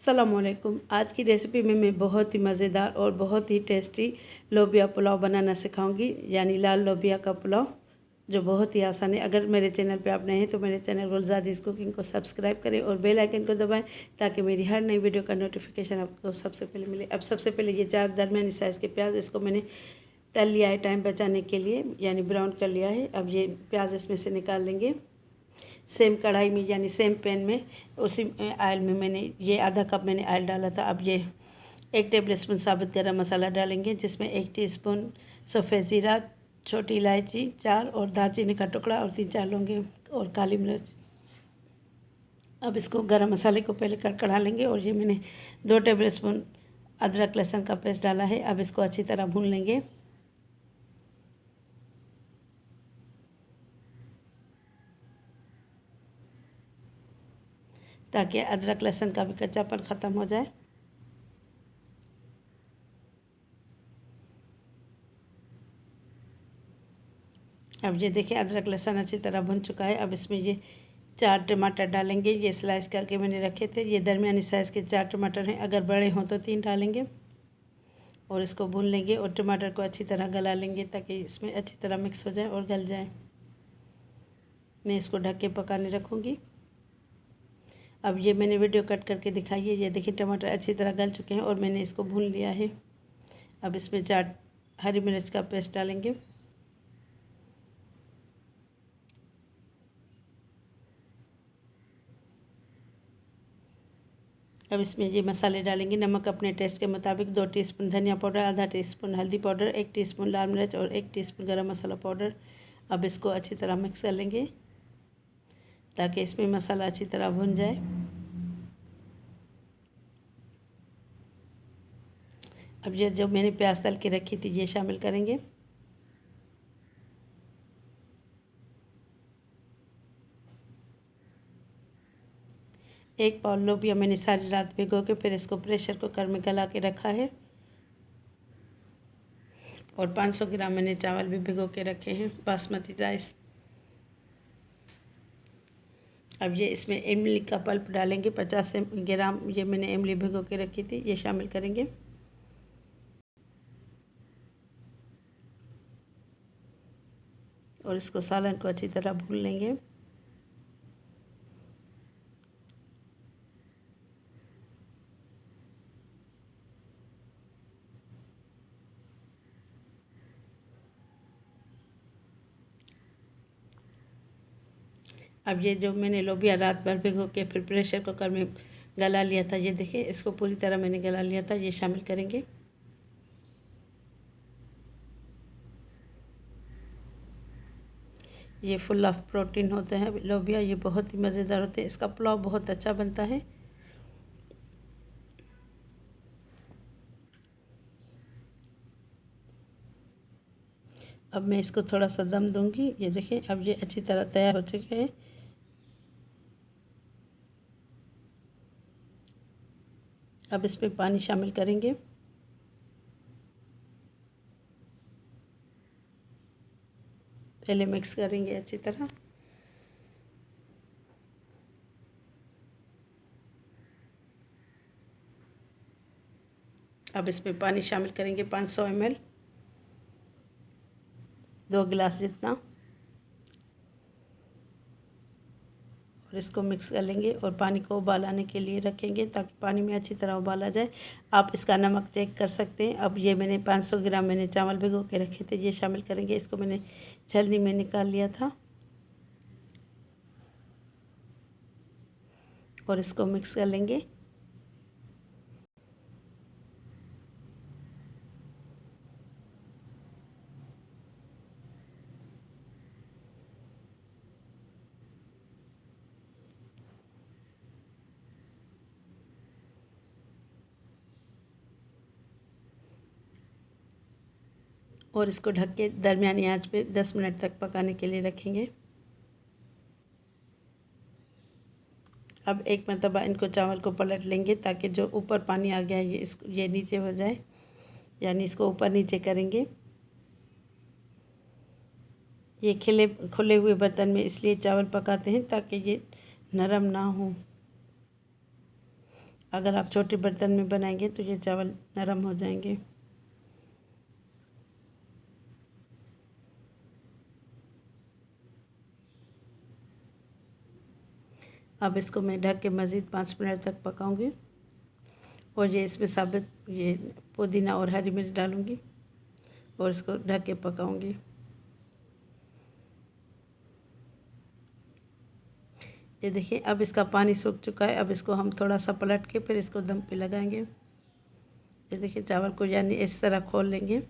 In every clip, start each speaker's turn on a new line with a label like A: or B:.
A: अस्सलामुअलैकुम। आज की रेसिपी में मैं बहुत ही मज़ेदार और बहुत ही टेस्टी लोबिया पुलाव बनाना सिखाऊंगी, यानी लाल लोबिया का पुलाव, जो बहुत ही आसान है। अगर मेरे चैनल पे आप नए हैं तो मेरे चैनल गुलज़ादिस कुकिंग को सब्सक्राइब करें और बेल आइकन को दबाएं ताकि मेरी हर नई वीडियो का नोटिफिकेशन आपको सबसे पहले मिले। अब सबसे पहले ये 4 दरमियानी साइज़ के प्याज, इसको मैंने तल लिया है टाइम बचाने के लिए, यानी ब्राउन कर लिया है। अब ये प्याज इसमें से निकाल लेंगे। सेम कढ़ाई में यानी सेम पैन में उसी ऑयल में मैंने ये आधा कप मैंने ऑयल डाला था। अब ये 1 टेबल स्पून साबुत गरम मसाला डालेंगे, जिसमें 1 टीस्पून सफ़ेद ज़ीरा, छोटी इलायची 4 और दालचीनी का टुकड़ा और 3-4 लौंगे और काली मिर्च। अब इसको गरम मसाले को पहले कड़कड़ा लेंगे और ये मैंने 2 टेबल स्पून अदरक लहसुन का पेस्ट डाला है। अब इसको अच्छी तरह भून लेंगे ताकि अदरक लहसुन का भी कच्चापन ख़त्म हो जाए। अब ये देखिए अदरक लहसुन अच्छी तरह भुन चुका है। अब इसमें ये 4 टमाटर डालेंगे, ये स्लाइस करके मैंने रखे थे। ये दरमियानी साइज़ के 4 टमाटर हैं, अगर बड़े हों तो 3 डालेंगे और इसको भून लेंगे और टमाटर को अच्छी तरह गला लेंगे ताकि इसमें अच्छी तरह मिक्स हो जाए और गल जाए। मैं इसको ढक के पकाने रखूँगी। अब ये मैंने वीडियो कट करके दिखाई है। ये देखिए टमाटर अच्छी तरह गल चुके हैं और मैंने इसको भून लिया है। अब इसमें 4 हरी मिर्च का पेस्ट डालेंगे। अब इसमें ये मसाले डालेंगे। नमक अपने टेस्ट के मुताबिक, 2 टीस्पून धनिया पाउडर, आधा टीस्पून हल्दी पाउडर, 1 टीस्पून लाल मिर्च और 1 टीस्पून गरम मसाला पाउडर। अब इसको अच्छी तरह मिक्स कर लेंगे ताकि इसमें मसाला अच्छी तरह भुन जाए। अब ये जो मैंने प्याज तल के रखी थी ये शामिल करेंगे। एक पाव लोबिया मैंने सारी रात भिगो के फिर इसको प्रेशर कुकर में गला के रखा है और 500 ग्राम मैंने चावल भी भिगो के रखे हैं, बासमती राइस। अब ये इसमें इमली का पल्प डालेंगे, 50 ग्राम ये मैंने इमली भिगो के रखी थी, ये शामिल करेंगे। और इसको सालन को अच्छी तरह भून लेंगे। अब ये जो मैंने लोबिया रात भर भिगो के फिर प्रेशर कुकर में गला लिया था, ये देखिए इसको पूरी तरह मैंने गला लिया था, ये शामिल करेंगे। ये फुल ऑफ प्रोटीन होते हैं लोबिया, ये बहुत ही मज़ेदार होते हैं। इसका पुलाव बहुत अच्छा बनता है। अब मैं इसको थोड़ा सा दम दूंगी। ये देखिए अब ये अच्छी तरह तैयार हो चुके हैं। अब इसमें पानी शामिल करेंगे। पहले मिक्स करेंगे अच्छी तरह। अब इसमें पानी शामिल करेंगे 500 ml, 2 गिलास जितना, और इसको मिक्स कर लेंगे और पानी को उबाल आने के लिए रखेंगे ताकि पानी में अच्छी तरह उबाल आ जाए। आप इसका नमक चेक कर सकते हैं। अब ये मैंने 500 ग्राम मैंने चावल भिगो के रखे थे, ये शामिल करेंगे। इसको मैंने छलनी में निकाल लिया था और इसको मिक्स कर लेंगे। और इसको ढक के दरमियानी आंच पे 10 मिनट तक पकाने के लिए रखेंगे। अब एक मरतबा इनको चावल को पलट लेंगे ताकि जो ऊपर पानी आ गया है ये नीचे हो जाए, यानी इसको ऊपर नीचे करेंगे। ये खुले हुए बर्तन में इसलिए चावल पकाते हैं ताकि ये नरम ना हो। अगर आप छोटे बर्तन में बनाएंगे तो ये चावल नरम हो जाएंगे। अब इसको मैं ढक के मज़ीद 5 मिनट तक पकाऊंगी और ये इसमें साबित ये पुदीना और हरी मिर्च डालूंगी और इसको ढक के पकाऊंगी। ये देखिए अब इसका पानी सूख चुका है। अब इसको हम थोड़ा सा पलट के फिर इसको दम पे लगाएंगे। ये देखिए चावल को यानी इस तरह खोल लेंगे।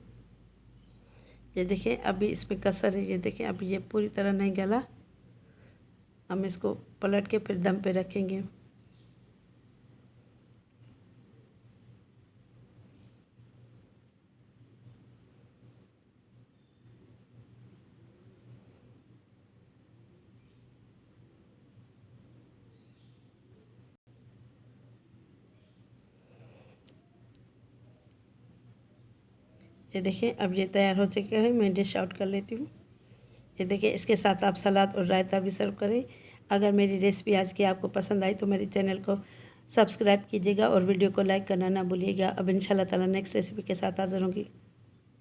A: ये देखिए अभी इसमें कसर है। ये देखिए अभी ये पूरी तरह नहीं गला। हम इसको पलट के फिर दम पे रखेंगे। ये देखिए अब ये तैयार हो चुका है। मैं डिश आउट कर लेती हूँ। ये देखिए इसके साथ आप सलाद और रायता भी सर्व करें। अगर मेरी रेसिपी आज की आपको पसंद आई तो मेरे चैनल को सब्सक्राइब कीजिएगा और वीडियो को लाइक करना ना भूलिएगा। अब इंशाल्लाह ताला नेक्स्ट रेसिपी के साथ हाज़िर होंगी।